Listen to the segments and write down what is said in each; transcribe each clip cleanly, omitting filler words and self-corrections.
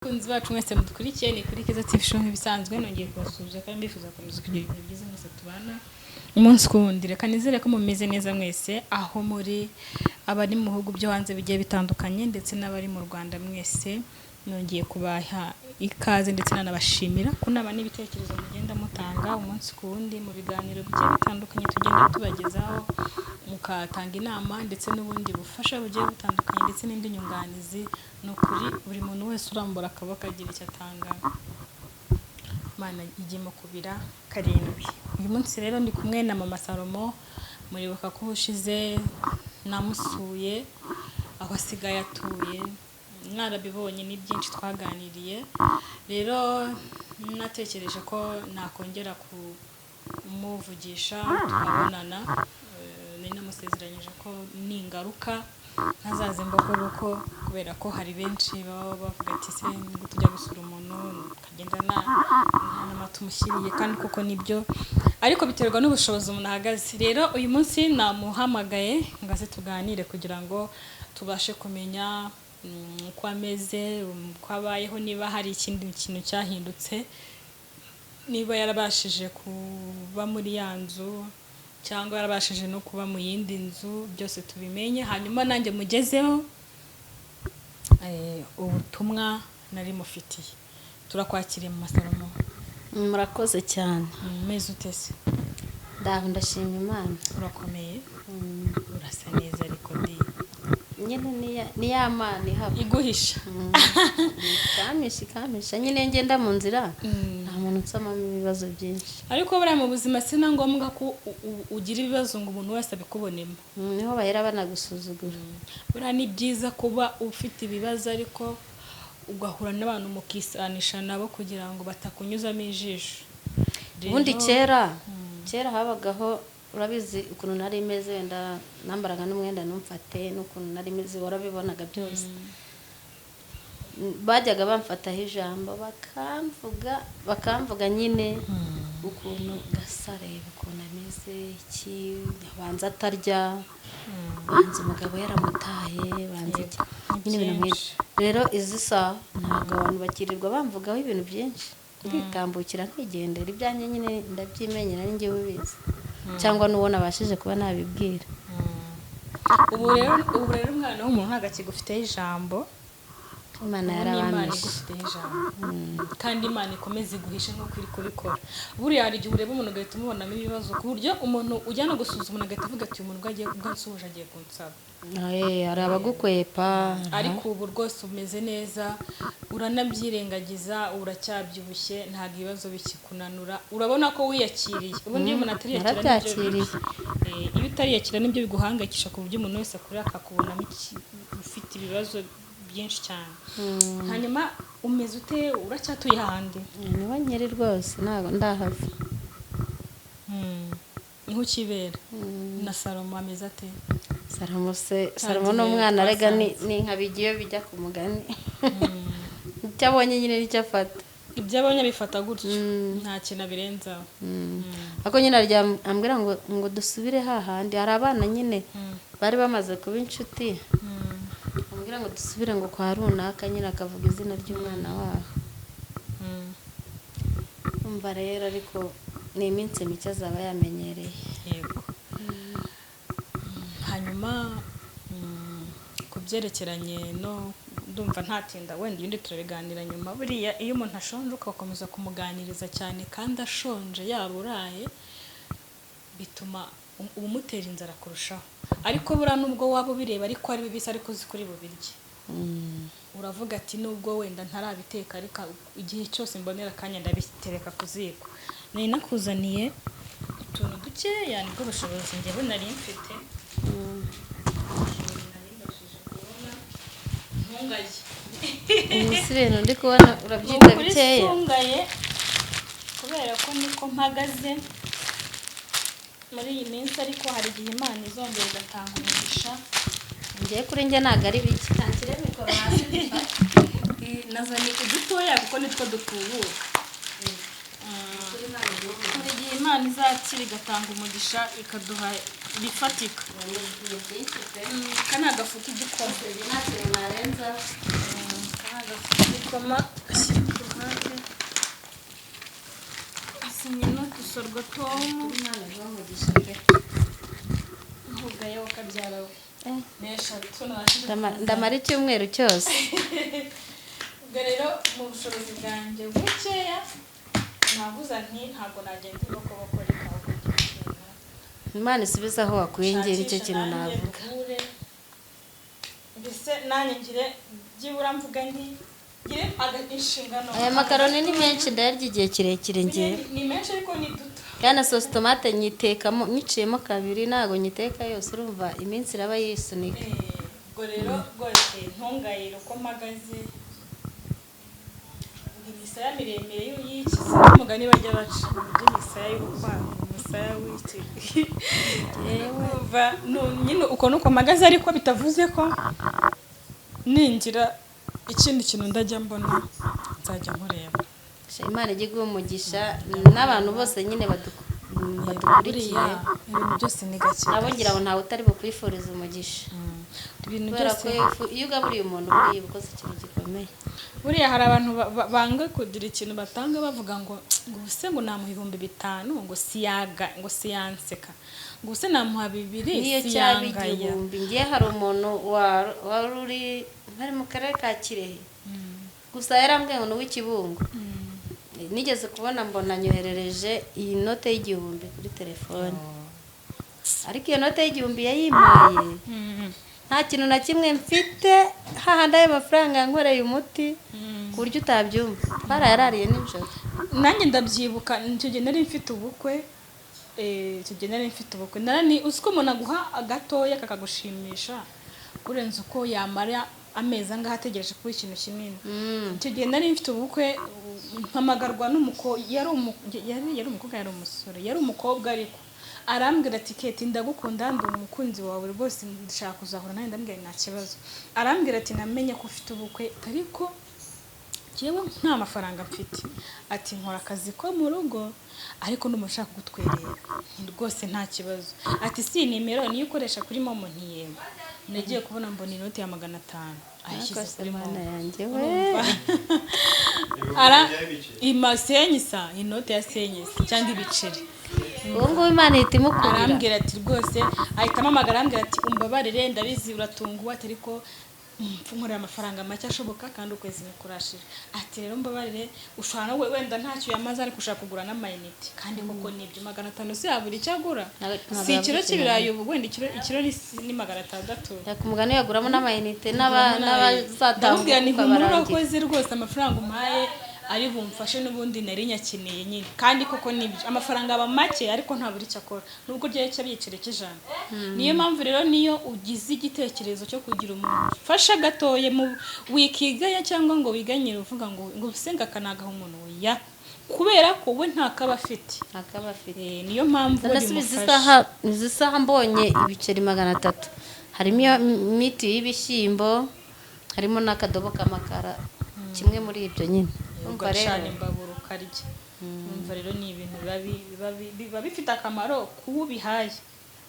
Kunzi bacu mwese mudukurikiye ni kuri Keza TV show nk'ibisanzwe nongeye kubasubiza kandi mbifuza komeza kugira ibintu byiza mwese tubana umunsi kundi. Reka nizere ko mumeze neza mwese aho muri abari mu bihugu byo hanze bigiye bitandukanye ndetse n'abari mu Rwanda mwese nongeye kubaha ikaze ndetse nanabashimira kunaba n'ibitekerezo mugenda mutanga umunsi kundi mu biganiro bigiye bitandukanye tugenda tubagezaho mukatanga inama ndetse n'ubundi bufasha bugiye butandukanye ndetse n'indi nyunganizi no kuri buri muntu wese urambura akaboko agira icyo atanga Mana igimo kubira karindwi. Uyu munsi rero ndi kumwe na Mama Salomo, muribuka ko ushize namusuye aho asigaye atuye, mwarabibonye ni byinshi twaganiriye. Rero natekereje ko nakongera kumuvugisha tukabonana, nari namusezeranyije ko ningaruka ntazaze mbokora uko, kubera ko hari benshi baba bavuga ati se nibwo tujya gusura umuntu kagenda nta tumushyiriye, kandi koko nibyo, ariko biterwa n'ubushobozi umuntu ahagaze. Rero uyu munsi namuhamagaye ngaze tuganire kugira ngo tubashe kumenya uko ameze, uko abayeho, niba hari ikindi kintu cyahindutse, niba yarabashije kuba muri ya nzu cyangwa yarabashije no kuba mu yindi nzu, byose tubimenye hanyuma nanjye mugezeho ubutumwa nari mufitiye. Turakwakiriye Mama Salomo. Murakoze cyane. Meze utese? Ndashima Imana. Urakomeye? Urasa neza ariko nyine ni ya Mana ihaba iguhisha. Kamisha nyine ngenda mu nzira nta muntu nsomamo ibibazo byinshi, ariko buriya mu buzima sina ngombwa ko ugira ibibazo ngo umuntu wese abikubonemo. niho bahera banagusuzugura. Buriya ni byiza kuba ufite ibibazo ariko ugahura n'abantu mukisanisha nabo kugira ngo batakunyuzamo ijisho. Ubundi kera habagaho, urabizi ukuntu nari imeze, wenda nambaraga n'umwenda numfate n'ukuntu nari imeze warabibonaga byose. Bajyaga bamfataho ijambo bakamvuga nyine ukuntu gasareba ukuntu ameze, iki banza atarya, banza umugabo yaramutaye, banza iki nyine ibintu nk'ibyo. Rero izi saha ntabwo abantu bakirirwa bamvugaho ibintu byinshi, nditambukira nkigendera ibyanjye nyine ndabyimenyera ari njyewe ubizi, cyangwa n'uwo nabashije kuba nabibwira. Ubu rero umwana w'umuntu ntabwo akigufiteho ijambo. Imana yarabamishe kandi Imana ikomeze iguhishe nk'uko iri kubikora. Buriya hari igihe ureba umuntu ugahita umubonamo ibibazo ku buryo umuntu ujyana gusuzuma umuntu agahita avuga ati uyu muntu bwansuje agiye kunsaba. Hari abagukwepa, ariko ubu rwose umeze neza, uranabyirengagiza, uracyabyibushye, ntabwo ibibazo bikikunanura, urabona ko wiyakiriye. Ubundi iyo umuntu atariyakira iyo utariyakira nibyo biguhangayikisha ku buryo umuntu wese akurira akakubonamo ufite ibibazo byinshi cyane. Hanyuma umeze ute? Uracyatuye hahandi? niho nkiri rwose, ntabwo ndahava. Niho ukibera. Na Salomo ameze ate? Salomo ni umwana, arega ni nka bigiye bijya ku mugani. Icyo abonye nyine nicyo afata. Ibyo abonye bifata gutyo, nta kintu abirenzaho. Ako nyine ambwira ngo dusubire hahandi. Hari abana nyine bari bamaze kuba inshuti, ambwira ngo dusubire ngo kwa runaka, nyine akavuga izina ry'umwana waho. Umva rero, ariko ni iminsi mike azaba yamenyereye. Yego. Hanyuma ku byerekeranye no ndumva ntatinda, wenda ibindi turabiganira nyuma. Buriya iyo umuntu ashonje ugakomeza kumuganiriza cyane kandi ashonje yaburaye, bituma umutera inzara kurushaho. Ariko buriya nubwo waba ubireba ariko ari bibisi ariko uzi kuri bubirye, uravuga ati nubwo wenda ntarabiteka ariko igihe cyose mbonera akanya ndabitereka ku ziko. Nari nakuzaniye utuntu dukeya, nibwo bushobozi njyewe nari mfite. Ibintu ndi kubona urabyita bikeya. Ntungaye kubera ko niko mpagaze muri iyi minsi, ariko hari igihe Imana izongera igatanga umugisha. Ngiye kuri njye ntabwo ari bike. Ntakire mikoro hasi. Nazanye udutoya kuko nitwo dutubuka. Hari igihe Imana izakira igatanga umugisha ikaduha bifatika. Kana agafu k'igikoma. agasoma ashyira ku ruhande asinye n'udusorwa tomu Imana ibahe umugisha pe. ntugaye wakabyara we n'eshatu Ndamara icyumweru cyose. ubwo rero mu bushobozi bwanjye bukeya navuze nti ntabwo nagenda ibokoboko reka ahubwo ikintu Imana isubiza aho wakuye ngera icyo kintu navuga. mbese nanjye ngire byibura mvuga nti ngire inshingano. Aya makaroni ni menshi ndayarya igihe kirekire ngiye. Ni menshi ariko ni duto. Yana sosi tomate nyitekamo nyiciyemo kabiri ntago nyiteka yose urumva iminsi iraba yisunika. Ubwo rero rwose ntungayire uko mpagaze imisaya miremire y'ikizi n'umugani bajya baca imisaya y'urukwavu umusaya w'iki yewe nyine uko nuko mpagaze ariko bitavuze ko ningira ikindi kintu ndajya mbona nzajya nkureba. Imana ijye iguha umugisha n'abantu bose nyine badukurikiye ibintu byose ni gake nabo ngira ngo ntawe utari bukwifuriza umugisha ibintu kubera byose ko iyo ugaburiye umuntu buriya ukoze ikintu gikomeye. buriya hari abantu banga kugira ikintu batanga bavuga ngo ubuse ngo namuha 5,000 ngo siyaga ngo siyanseka ngo ubuse namuha 2 niyo cyaba siyangaya. igihumbi ngiye hari umuntu wari uri bari mu karere ka Kirehe gusa yarambwiye ngo n'uw'Ikibungo nigeze kubona mbona nyoherereje iyi note y'igihumbi kuri telefone ariko iyo note y'igihumbi yayimpaye nta kintu na kimwe mfite hahandi ayo mafaranga yankoreye umuti ku buryo utabyumva barayarariye nijoro. Nanjye ndabyibuka icyo gihe nari mfite ubukwe narani uziko umuntu aguha agatoya kakagushimisha kurenza uko yamara ameza ngaho ategereje kuba ikintu kinini. Icyo gihe nari mfite ubukwe mpamagarwa yari umukobwa yari umusore yari umukobwa ariko arambwira ati Kate ndagukunda ndi umukunzi wawe rwose ndashaka kuzahura nawe ndambwira nta kibazo. Arambwira ati namenye ko ufite ubukwe ariko jewe nta mafaranga mfite ati nkora akazi ko mu rugo ariko ndumushaka gutwerera rwose nta kibazo ati si nimero niyo ukoresha kuri momo ntiyemwe nagiye kubona mbona inoti ya 500 ayishyize kuri momo yanjye we imasenyisa inoti ya senyisa cyangwa ibiceri. ubu ngubu Imana ihita imukubira. Arambwira ati rwose ahita amamagara arambwira ati umbabarire ndabizi uratunguwe ariko nkorera amafaranga make ashoboka kandi ukwezi nikurashira ati rero mbabarire ushobora no wenda ntacyo yamaze ariko ushaka kugura n'amayinite kandi koko nibyo 500 si yabura icyo agura si ikiro cy'ibirayi ubu wenda ikiro ni 600 yakumugani yaguramo n'amayinite n'abazatambuka ni urakoze rwose amafaranga umpaye ari bumfashe n'ubundi nari nyakeneye nyine kandi koko nibyo amafaranga aba make ariko nta buri cyakora nubwo giye cyabicire cy'ijana. Niyo mpamvu rero niyo ugize igitekerezo cyo kugira umuntu fasha gatoye mu wikigaya cyangwa ngo wiganyire uvuga ngo usenga kanagaho umuntu ya kubera ko we ntakaba afite niyo mpamvu izi saha mbonye ibiceri 300 harimo imiti y'ibishyimbo harimo n'akadobo k'amakara kimwe muri ibyo nyine umva rero imbabura ukarya umva rero ni ibintu biba bifite akamaro kubihaye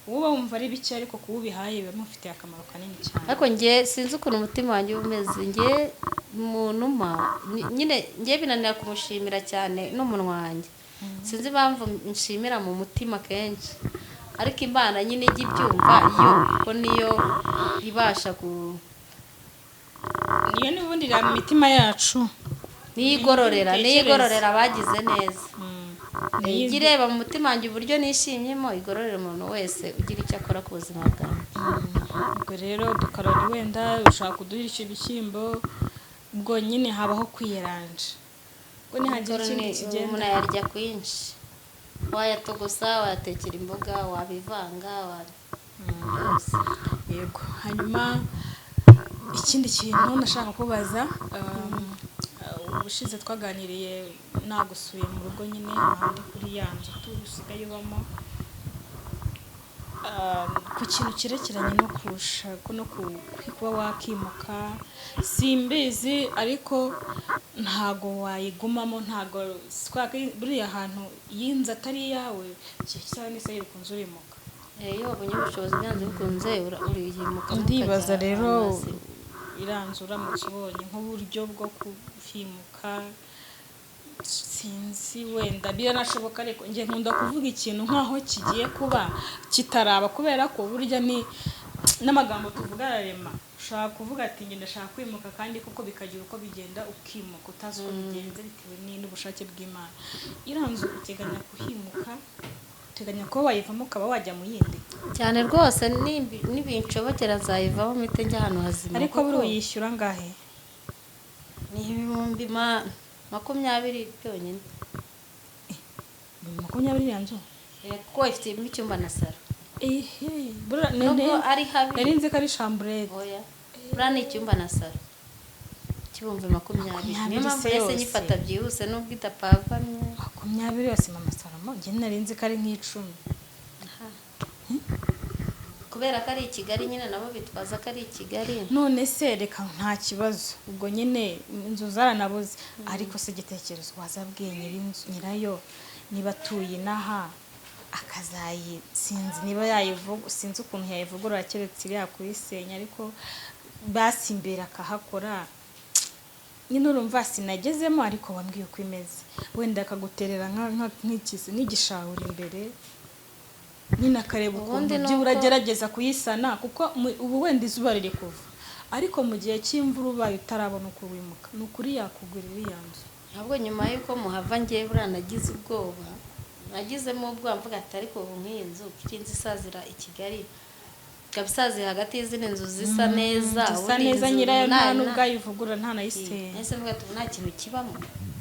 uba wumva ari bike ariko kubihaye biba mufitiye akamaro kanini cyane. Ariko ngiye sinzi ukuntu umutima wanjye umeze ngiye umuntu nyine ngiye binanira kumushimira cyane n'umunwa wanjye sinzi impamvu nshimira mu mutima kenshi ariko Imana nyine ijya ibyumva ko niyo ibasha niyo n'ubundi mu mitima yacu niyigororera abagize neza igireba mu mutima wanjye uburyo nishimyemo igororera umuntu wese ugira icyo akora ku buzima bwawe. Ubwo rero dukarori wenda ushaka kuduhisha ibishyimbo ubwo nyine habaho kwiyeranja ngo nihagira ikindi kigenda umuntu yarya kwinshi wayatogosa wayatekera imboga wabivanga yego. Hanyuma ikindi kintu nashaka kubaza ubushize twaganiriye nagusuye mu rugo nyine ahandi kuri ya nzu tusigaye ubamo ku kintu kirekeranye no kushaka no kuba wakimuka simbizi ariko ntago wayigumamo ntago buriya ahantu y'inzu atari yawe cyane nise yikunze urimuka iyo wabonye ubushobozi byanze bikunze uriyimuka. Ndibaza rero iranzu uramutse ubonye nk'uburyo bwo kuhimuka sinzi wenda biranashoboka ariko njye nkunda kuvuga ikintu nk'aho kigiye kuba kitaraba kubera ko burya ni n'amagambo tuvuga ararema ushaka kuvuga ati njye ndashaka kwimuka kandi kuko bikagira uko bigenda ukimuka utazi uko bigenze bitewe n'ubushake bw'Imana. Iranzu uteganya kuhimuka, uteganya ko wayivamo ukaba wajya mu yindi cyane rwose n'ibinshobokera zayivamo mite njya ahantu hazima. ariko buri uyishyura ngahe? ni ibihumbi 20 byonyine. 20 ya nzu kuko ifite icyumba na salo. nubwo ari habi nari nzi ko ari chambrette. oya buriya ni icyumba na salo cy'ibihumbi 20. niyo mpamvu yose nyifata byihuse nubwo itapavamye. 20 yose mama Salomo njye nari nzi ko ari nk'icumi. kubera ko ari i Kigali nyine nabo bitwaza ko ari i Kigali. none se reka nta kibazo ubwo nyine inzu zaranabuze ariko se igitekerezo wazabwiye nyirayo niba atuye inaha sinzi niba yayivuga sinzi ukuntu yayivugurura keretse iriya kuyisenya ariko basi imbere akahakora nyine urumva sinagezemo ariko wambwiye uko imeze wenda akaguterera nk'igishahura imbere nyine akareba ukuntu byibura agerageza kuyisana kuko ubu wenda izuba riri kuva ariko mu gihe cy'imvura ubaye utarabona uko wimuka ni ukuri yakugurira iriya nzu. ntabwo nyuma y'uko muhava ngewe buriya nagize ubwoba nagizemo ubwoba mvuga ati ariko ubu nk'iyi nzu kuko inzu isazira i Kigali ikaba isaziye hagati y'izindi nzu zisa neza zisa neza nyirayo nta n'ubwo ayivugurura nta nayisenya. ese mvuga ati nta kintu kibamo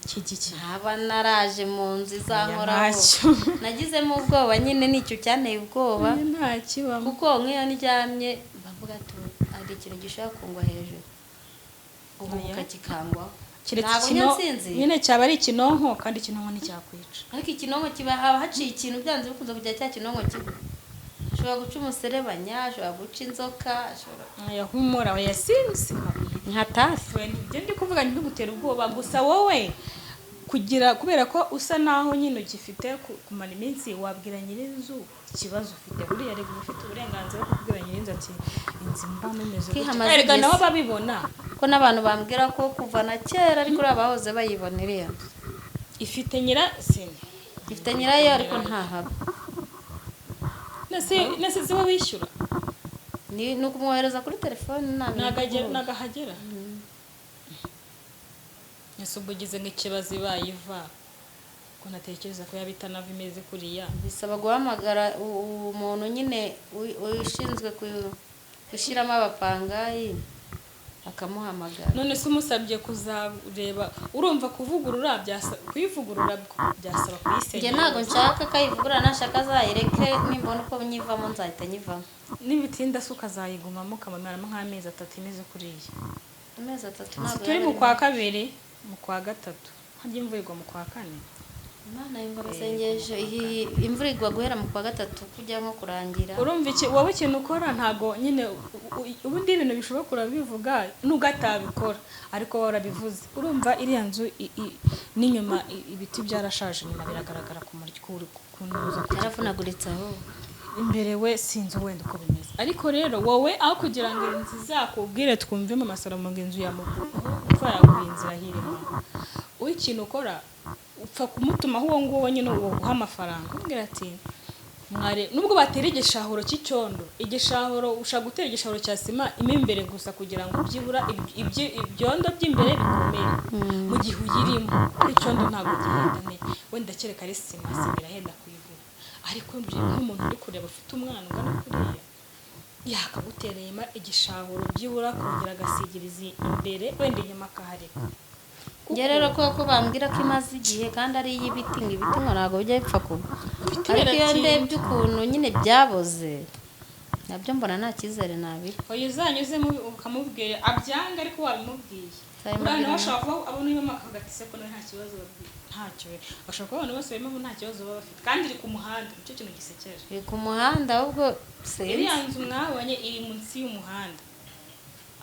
kigiki ntaba naraje mu nzu izahoraho nagizemo ubwoba nyine nicyo cyanteye ubwoba nta kibamo kuko nk'iyo ndyamye bavuga ati ari ikintu gishaka kungwa hejuru uhubuka kikangwaho nyine cyaba ari ikinonko kandi ikinonko nticyakwica ariko ikinonko kiba haba haciye ikintu byanze bikunze kujya cya kinonko kiba ashobora guca umuserebanya ashobora guca inzoka yahumura yasinzi nka tafi ibyo ndi kuvuga ntibigutera ubwoba gusa wowe kubera ko usa naho nyine ugifite kumara iminsi wabwira nyir'inzu ikibazo ufite buriya rero ufite uburenganzira bwo kubwira nyir'inzu ati inzu mbamo imeze gutya erega nabo babibona ko n'abantu bambwira ko kuva na kera ariko abahoze bayibona iriya ifite nyirasine ifite nyirayo ariko ntahaba nese ziba wishyura ni ukumwohereza kuri telefone nagahagera ese ubwo ugize nk'ikibazo ibayiva ko natekereza ko yaba itanava imeze kuriya bisaba guhamagara umuntu nyine ushinzwe gushyiramo abapangayi akamuhamagara. none se umusabye kuzareba urumva kuvugurura kuyivugurura byasaba kuyisenya. njye ntabwo nshaka kayivugurura nashaka azayireke nimbona uko nyivamo nzahita nyivamo nibitinda se ukazayigumamo ukamaramo nk'amezi 3 imeze kuriya. amezi 3 ntabwo turi mu kwa 2 mu kwa 3 harya imvura igwa mu kwa 4. Imana yumva amasengesho imvura igwa guhera mu kwa 3 kujya nko kurangira. urumva wowe ikintu ukora ntago nyine ubundi ibintu bishobora kurabivuga nugatabikora ariko warabivuze urumva iriya nzu n'inyuma ibiti byarashaje nyuma biragaragara ku muryango kunuza yaravunaguritse aho imbere we sinzi wenda uko bimeze ariko rero wowe aho kugira ngo inzu izakubwire twumve mu Salomo ngo inzu yamukuko yaguye inzira hirimo ikintu ukora upfa kumutumaho uwo nguwo nyine uha amafaranga umbwira ati nubwo batera igishahuro cy'icyondo ushaka gutera igishahuro cya sima imbere gusa kugira ngo byibura ibyondo by'imbere bikomere mu gihe uyirimo icyondo ntabwo gihenda wenda kereka ari sima irahenda kuyigura ariko nk'umuntu uri kureba ufite umwana ungana kuriya yakagutereye igishahuro byibura kongera agasigiriza imbere wenda inyuma akahareka. njye rero ko bambwira ko imaze igihe kandi ari iy'ibiti ngo ibiti ngo ntabwo bijya bipfa kuba ariko iyo ndebye ukuntu nyine byaboze nabyo mbona nta cyizere nabiri. oya uzanyuzemo ukamubwira abyanga ariko wabimubwiye abantu bashaka kuba abona iyo makagati se ko nta kibazo ntacyo bashaka kuba abantu bose barimo nta kibazo baba bafite kandi iri ku muhanda nicyo kintu gisekeje iri ku muhanda ahubwo iriya nzu mwabonye iri munsi y'umuhanda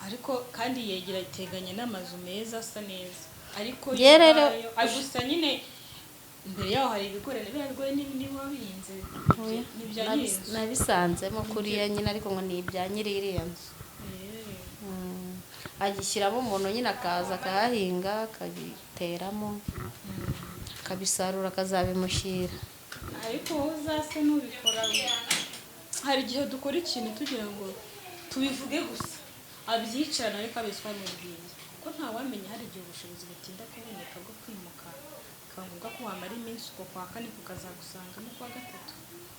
ariko kandi yegera iteganye n'amazu meza asa neza ariko rero gusa nyine imbere yaho hari ibigori n'ibirarwaye n'ibindi wabihinze nabisanzemo kuriya nyine ariko ngo ni ibya nyiri iriya nzu agishyiramo umuntu nyine akaza akahahinga akabiteramo akabisarura akazabimushyira. ariko wowe uzase n'ubikora hari igihe dukora ikintu tugira ngo tubivuge gusa abyicarana ariko abisobanurira kuko ntawamenya hari igihe ubushobozi butinda kuboneka bwo kwimuka bikavuga ko wamara iminsi uko kwa kane kukazagusanga no kwa gatatu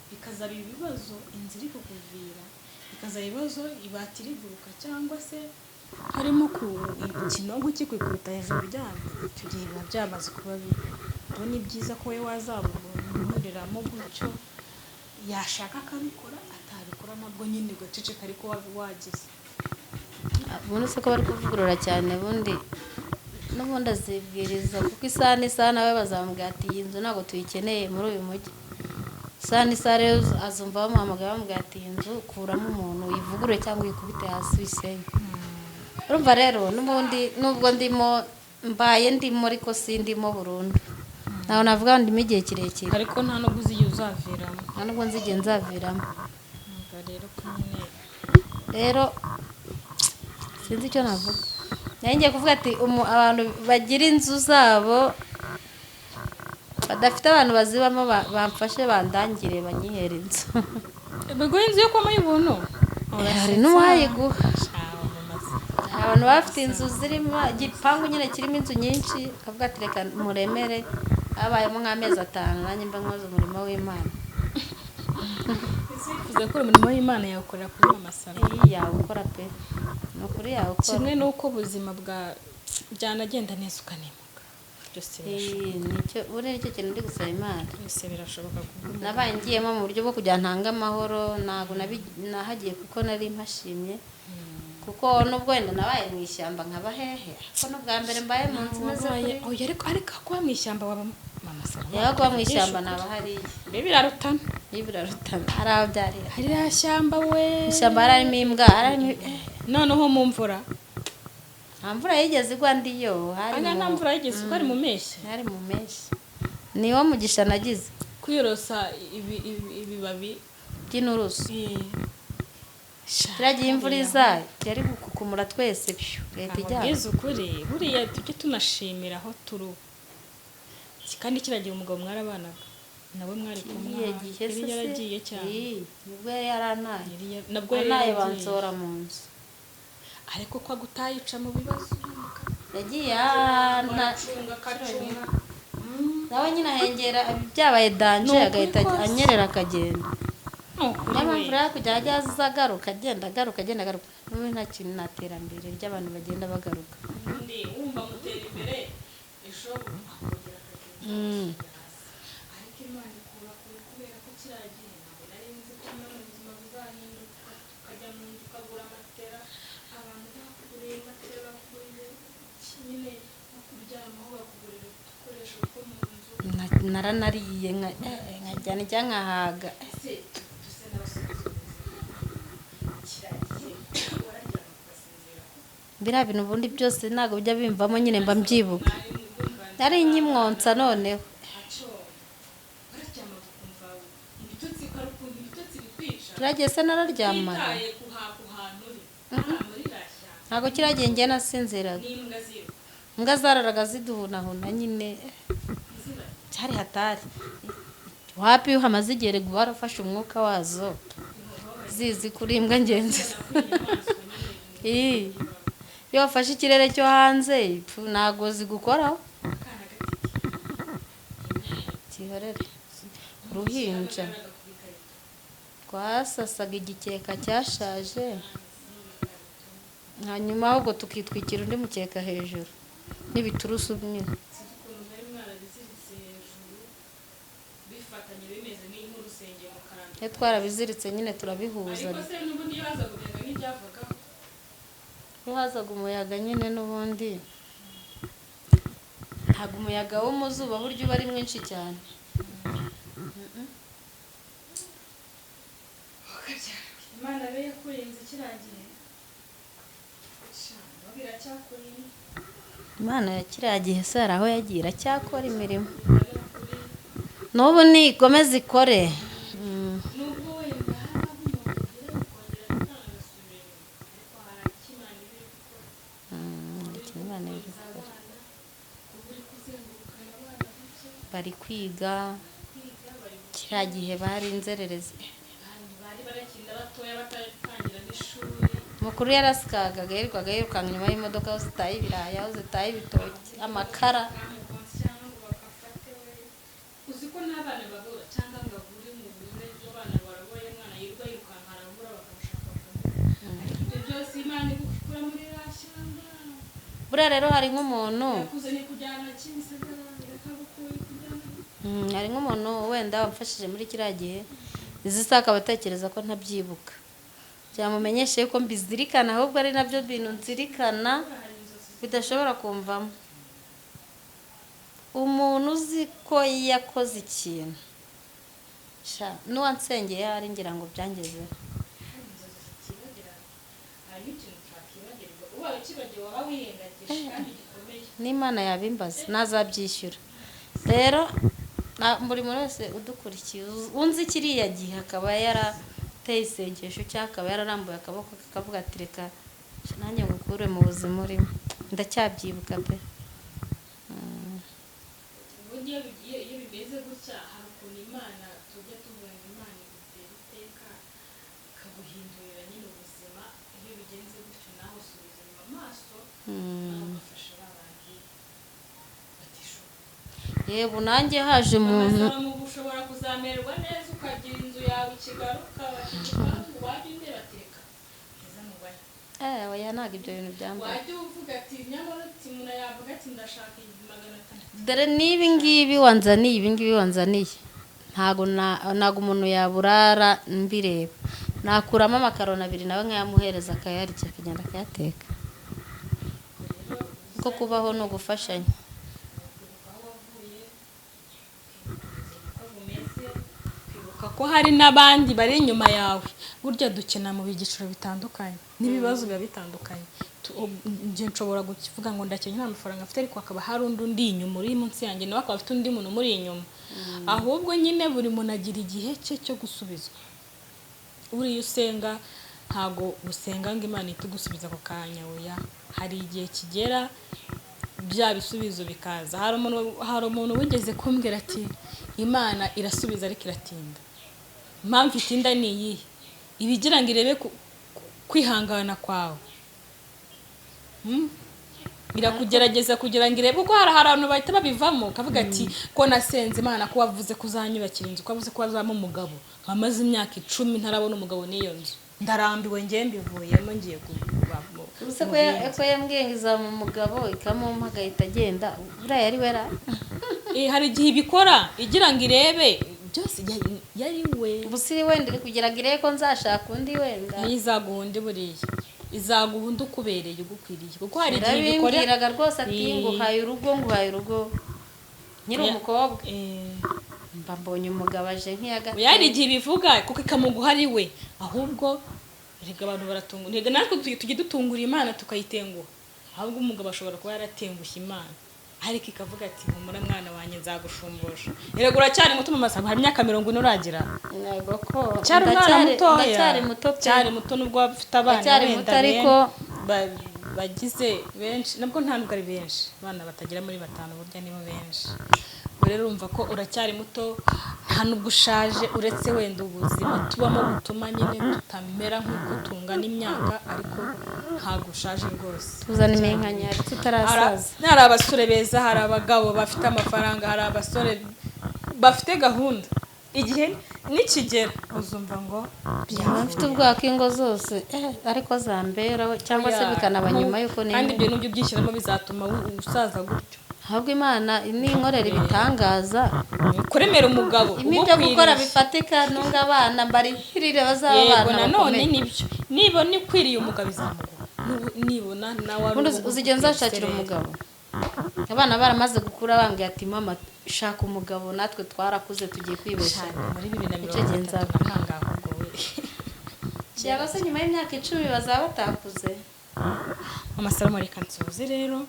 bikazaba ibibazo inzira iri kukuvira bikazaba ibibazo ibati riguruka cyangwa se harimo ikinonko kikwikubita hejuru ryabo icyo gihe biba byamaze kuba bibi rero ni byiza ko we wazabunyuriramo gutyo yashaka akabikora atabikora nabwo nyine ugaceceka ariko wagize ubundi se ko bari kuvugurura cyane n'ubundi azibwiriza kuko isaha n'isaha nawe bazamubwira ati iyi nzu ntabwo tuyikeneye muri uyu mujyi isaha n'isaha rero azumva bamuhamagara bamubwira ati iyi nzu kuramo umuntu uyivugurure cyangwa uyikubite hasi uyisenye. urumva rero n'ubundi nubwo ndimo ariko sindimo burundu ntabwo navuga ngo ndimo igihe kirekire ariko nta nubwo uzi igihe uzaviramo nta nubwo nzi igihe nzaviramo rero ko nyine rero sinzi icyo navuga nayo ngiye kuvuga ati abantu bagira inzu zabo badafite abantu bazibamo bamfashe bandangire banyihere inzu baguha inzu yo kwamo y'ubuntu hari n'uwayiguha abantu bafite inzu zirimo igipangu nyine kirimo inzu nyinshi akavuga ati reka muremere habayemo nk'amezi 5 nanjye mba nkoze umurimo w'Imana. uza gukora umurimo w'Imana yawukorera kuri Mama Sara yawukora pe ni ukuri yawukora kimwe n'uko ubuzima byanagenda neza ukanimuka byose nicyo buriya nicyo kintu ndi gusaba Imana byose birashoboka nabaye ngiyemo mu buryo bwo kugira ntanga amahoro ntabwo nahagiye kuko nari mpashimye kuko nubwo wenda nabaye mu ishyamba nkaba hehe ko n'ubwa mbere mbaye mu nzu meze kuri ariko kuba mu ishyamba waba Mama Sara yaho kuba mu ishyamba naba hariya birarutana hari aho byari hariya shyamba we ishyamba harimo imbwa noneho mu mvura nta mvura yigeze igwa ndiyo nta mvura yigeze igwa ari mu mpeshyi hari mu mpeshyi niwo mugisha nagize kwiyorosa ibibabi by'inturusu turagiye imvura izaye yari gukukumura twese leta ijyana bwiza ukuri buriya tujye tunashimira aho turu kandi kiragiye umugabo mwarabanaga nawe mwari kumwe yari yaragiye cyane nibwo yari yarantaye nabwo yari yaragiye bansora mu nzu ariko ko agutaye uca mu bibazo yagiye nawe nyine ahengera byabaye danje agahita anyerera akagenda niyo mpamvu rero kujya ajya agaruka agenda agaruka n'ubu nta kintu nta terambere ry'abantu bagenda bagaruka wumva mutera imbere ejo ariko Imana ikura kure kubera ko kiragiye ntabwo nari nzi ko no mu buzima buzahinduka ukajya mu nzu ukagura amatera abantu bakuguriye amatera bakuguriye nyine no kuryamaho bakugurira udukoresho two mu nzu naranariye nkajyana cyangwa nkahaga biriya bintu ubundi byose ntabwo bijya bimvamo nyine mba mbyibuka nari nkimwonsa noneho turagiye se nararyamaga ntabwo kiragiye njye nasinziraga imbwa zararaga ziduhunahuna nyine cyari hatari wapi iyo hamaze igihe rego barafashe umwuka wazo zizi kuri imbwa ngenzi iyo wafashe ikirere cyo hanze ntabwo zigukoraho kihorere uruhinja twasasaga igikeka cyashaje hanyuma ahubwo tukitwikira undi mukeka hejuru n'ibiturusu binini iyo twarabiziritse nyine turabihuza iyo hazaga umuyaga nyine n'ubundi ntabwo umuyaga wo mu zuba buryo uba ari mwinshi cyane Imana be yakurinze kiragiye Imana ya kiriya gihe se hari aho yagiye iracyakora imirimo n'ubu nikomeze ikore nubwo wenda hari aho umuntu agira kongera gutanga agasubira inyuma ariko hari icyo Imana iba iri gukora bari kwiga kiriya gihe bari inzererezi bari barakina batoya bataratangira n'ishuri. mukuru yarasikaga yirirwaga yirukanka inyuma y'imodoka aho zitaye ibirayi aho zitaye ibitoki amakara. uzi ko n'abana babura cyangwa ngo abure mu buzima bw'abana baragoye umwana yirirwa yirukanka arabura bakamushaka ibyo byose Imana igukura muri rashyamba. buriya rero hari nk'umuntu yakuzanye kujyana Kimisagara yakagukuye kujyana hari nk'umuntu wenda wamfashije muri kiriya gihe izi saha akaba atekereza ko ntabyibuka byamumenyeshe yuko mbizirikana ahubwo ari nabyo bintu nzirikana bidashobora kumvamo. umuntu uzi ko yakoze ikintu n'uwansengeye ari ngira ngo byangezeho. n'Imana yabimbaza nazabyishyura. rero buri muntu wese udukurikiye unzi kiriya gihe akaba yarateye isengesho cyangwa akaba yararambuye akaboko akavuga ati reka nanjye ngukure mu buzima urimo, ndacyabyibuka pe. iyo bimeze gutya hari ukuntu Imana tujya tuvuga ngo Imana igutera iteka ikaguhindurira nyine ubuzima. iyo bigenze gutyo nawe usubiza inyuma amaso ugafasha babandi batishoboye. yego nanjye haje umuntu ushobora kuzamererwa neza ukagira inzu yawe ikigaruka igipangu wajya unebateka heza mu baya. oya ntabwo ibyo bintu byambaye. wajya uvuga ati nyamara ati umuntu yavuga ati ndashaka 500. dore n'ibingibi wanzaniye ntabwo umuntu yaburara mbireba. nakuramo amakaroni 2 nawe nkayamuhereza akayarya akagenda akayateka. kuko kubaho ni ugufashanya. ko hari n'abandi bari inyuma yawe. burya dukina mu byiciro bitandukanye n'ibibazo biba bitandukanye. njye nshobora kuvuga ngo ndakenya nta mafaranga afite ariko akaba hari undi inyuma uri munsi yanjye nawe akaba afite undi muntu muri inyuma. ahubwo nyine buri muntu agira igihe cye cyo gusubizwa. buriya usenga ntago usenga ngo Imana ihite gusubiza ako kanya. oya hari igihe kigera bya bisubizo bikaza. hari umuntu wigeze kumbwira ati Imana irasubiza ariko iratinda. impamvu itinda ni iyihe? ibigira ngo irebe kwihangana kwawe. irakugerageza kugira ngo irebe uko hari abantu bahita babivamo ukavuga ati ko nasenze Imana ko wavuze ko uzanyubakira inzu ko wavuze ko wazamo umugabo nkamaze imyaka 10 ntarabona umugabo n'iyo nzu ndarambiwe ngiye mbivuyemo ngiye kubamo. ubuse ko yambwiye ngo izama umugabo ikamumpa agahita agenda buriya yari wera. hari igihe ibikora igira ngo irebe byose yari we. ubusiri wenda iri kugira ngo irebe ko nzashaka undi wenda. nizaguha undi buriya izaguha undi ukubereye ugukwiriye. kuko hari igihe bikoreraga rwose ati nguhaye urugo nyiri umukobwa mba mbonye umugabo aje nk'iyagatatu. yari igihe bivuga kuko ikamuguha ari we. ahubwo rega abantu baratunga ntega natwe tujye dutungura Imana tukayitenguha. ahubwo umugabo ashobora kuba yaratengushye Imana ariko ikavuga ati humura mwana wanjye nzagushumbusha. erega uracyari muto mu masaba hari imyaka 40 uragira. yego ko cyari umwana mutoya cyari muto nubwo bafite abana wenda ariko bagize benshi nabwo nta nubwo ari benshi. abana batagera muri 5 burya nibo benshi. rero urumva ko uracyari muto nta nubwo ushaje uretse wenda ubuzima tubamo butuma nyine tutamera nk'uko tungana imyaka ariko ntabwo ushaje rwose. tuzana iminkanya tutarasaza. hari abasore beza hari abagabo bafite amafaranga hari abasore bafite gahunda. igihe nikigera uzumva ngo bafite ubwako ingo zose ariko zambera cyangwa se bikanaba nyuma yuko kandi ibyo nubyo byishyiramo bizatuma usaza gutyo. ahubwo Imana n'inkorera ibitangaza kuremera umugabo ibyo gukora bifatika nunga abana mbari hirire bazaba abana. nanone nibyo nibona ikwiriye umugabo izamuguha. nibona nawe uzigenza ushakira umugabo. abana baramaze gukura bambwiye ati mama shaka umugabo natwe twarakuze tugiye kwibesha muri 2030 ntangaho ngo we cyaba se nyuma y'imyaka 10 bazaba batakuze. amasaro muri kansozi rero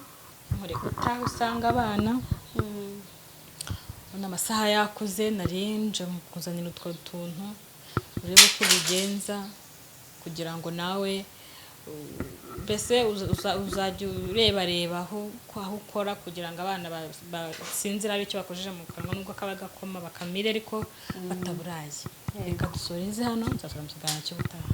muri gutaha usanga abana amasaha yakuze narinje kuzanira utwo tuntu urebe ko bigenza kugira ngo nawe mbese uzajya ureba aho ukora kugira ngo abana basinzira ari icyo bakojeje mu kanwa nubwo kaba gakoma bakamire ariko bataburaye. Reka dusoreze hano nzasubira mu kiganiro cy'ubutaha.